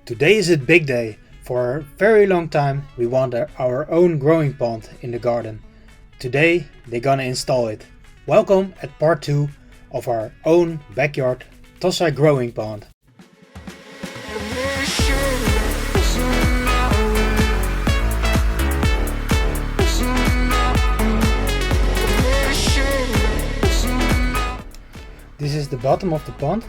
Today is a big day. For a very long time we wanted our own growing pond in the garden. Today they're gonna install it. Welcome at part 2 of our own backyard Tosai Growing Pond. This is the bottom of the pond.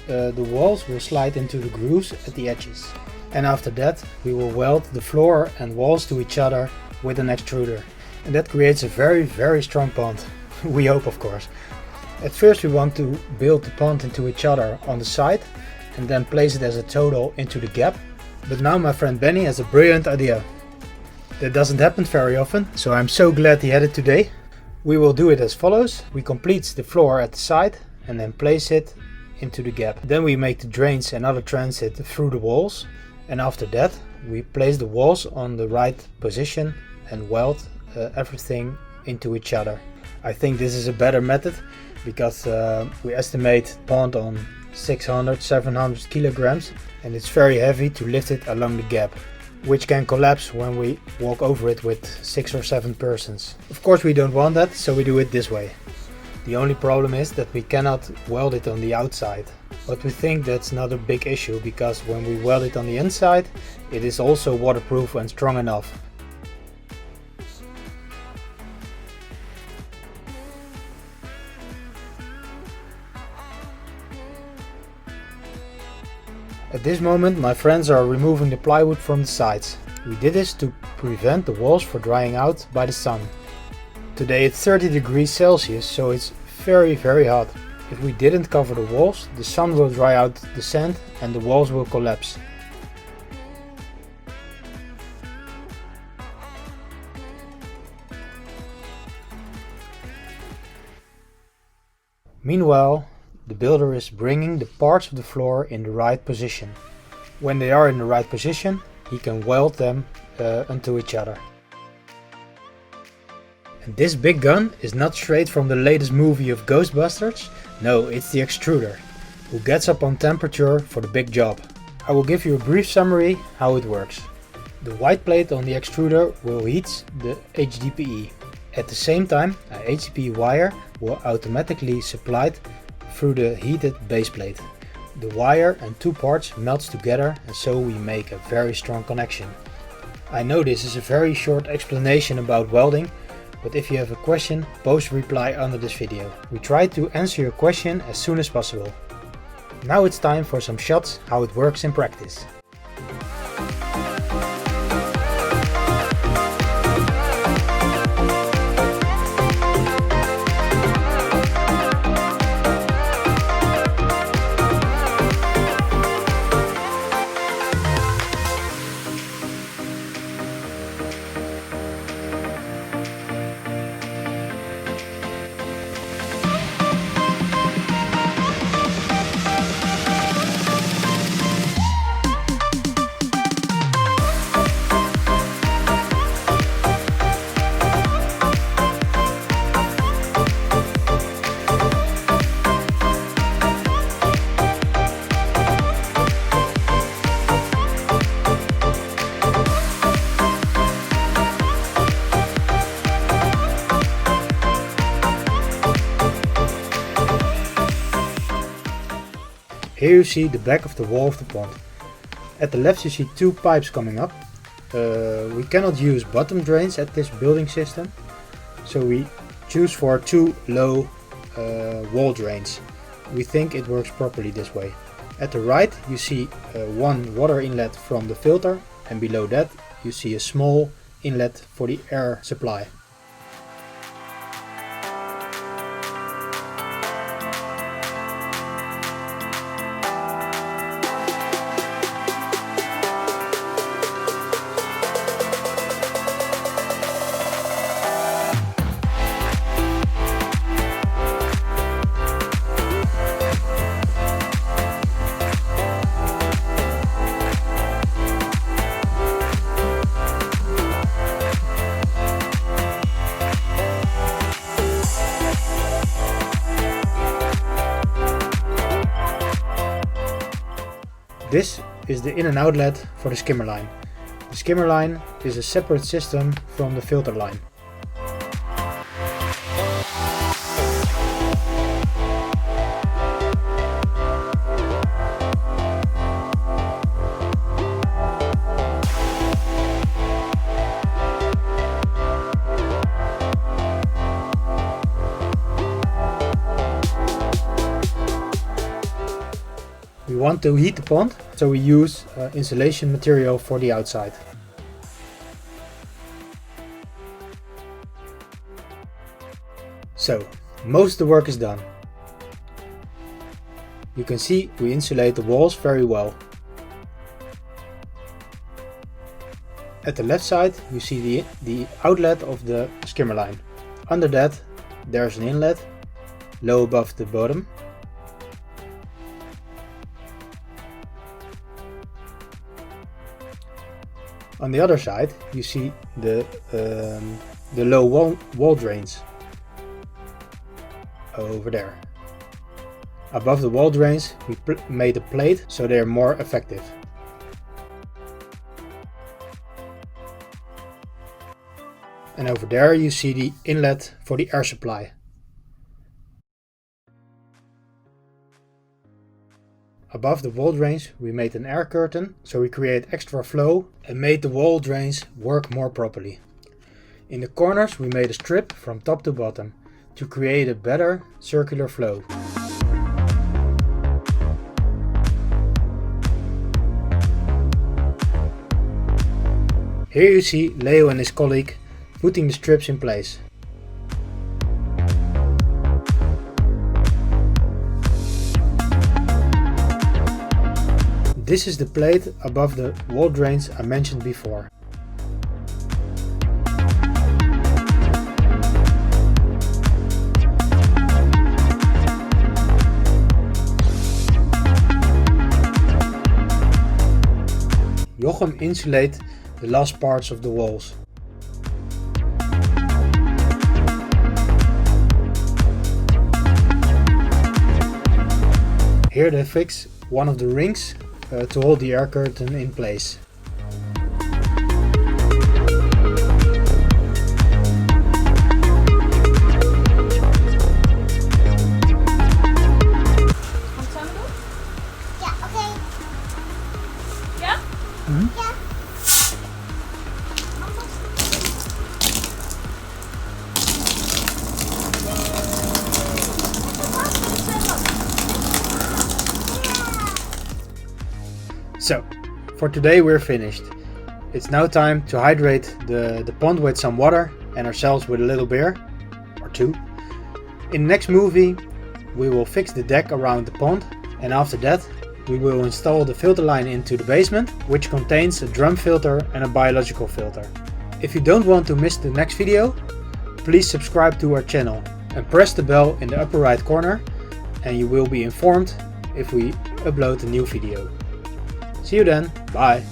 The walls will slide into the grooves at the edges. And after that we will weld the floor and walls to each other with an extruder. And that creates a very strong pond. We hope, of course. At first we want to build the pond into each other on the side and then place it as a total into the gap. But now my friend Benny has a brilliant idea. That doesn't happen very often, so I'm so glad he had it today. We will do it as follows. We complete the floor at the side and then place it into the gap. Then we make the drains and other transit through the walls, and after that we place the walls on the right position and weld everything into each other. I think this is a better method because we estimate pond on 600-700 kilograms and it's very heavy to lift it along the gap, which can collapse when we walk over it with 6 or 7 persons. Of course we don't want that, so we do it this way. The only problem is that we cannot weld it on the outside. But we think that's not a big issue because when we weld it on the inside, it is also waterproof and strong enough. At this moment my friends are removing the plywood from the sides. We did this to prevent the walls from drying out by the sun. Today it's 30 degrees Celsius, so it's very hot. If we didn't cover the walls, the sun will dry out the sand and the walls will collapse. Meanwhile, the builder is bringing the parts of the floor in the right position. When they are in the right position, he can weld them onto each other. And this big gun is not straight from the latest movie of Ghostbusters. No, it's the extruder, who gets up on temperature for the big job. I will give you a brief summary how it works. The white plate on the extruder will heat the HDPE. At the same time, a HDPE wire will automatically supplied through the heated base plate. The wire and 2 parts melts together and so we make a very strong connection. I know this is a very short explanation about welding, but if you have a question, post a reply under this video. We try to answer your question as soon as possible. Now it's time for some shots how it works in practice. Here you see the back of the wall of the pond. At the left you see 2 pipes coming up. We cannot use bottom drains at this building system, so we choose for 2 low wall drains. We think it works properly this way. At the right you see 1 water inlet from the filter, and below that you see a small inlet for the air supply. This is the in and outlet for the skimmer line. The skimmer line is a separate system from the filter line. We want to heat the pond, so we use insulation material for the outside. So, most of the work is done. You can see we insulate the walls very well. At the left side you see the outlet of the skimmer line. Under that there's an inlet, low above the bottom. On the other side you see the low wall drains over there. Above the wall drains we made a plate so they are more effective. And over there you see the inlet for the air supply. Above the wall drains we made an air curtain, so we create extra flow and made the wall drains work more properly. In the corners we made a strip from top to bottom to create a better circular flow. Here you see Leo and his colleague putting the strips in place. This is the plate above the wall drains I mentioned before. Jochem insulates the last parts of the walls. Here they fix one of the rings to hold the air curtain in place. Ja, oké. Ja? Ja. So, for today we're finished. It's now time to hydrate the pond with some water and ourselves with a little beer, or two. In the next movie we will fix the deck around the pond, and after that we will install the filter line into the basement, which contains a drum filter and a biological filter. If you don't want to miss the next video, please subscribe to our channel and press the bell in the upper right corner, and you will be informed if we upload a new video. See you then, bye!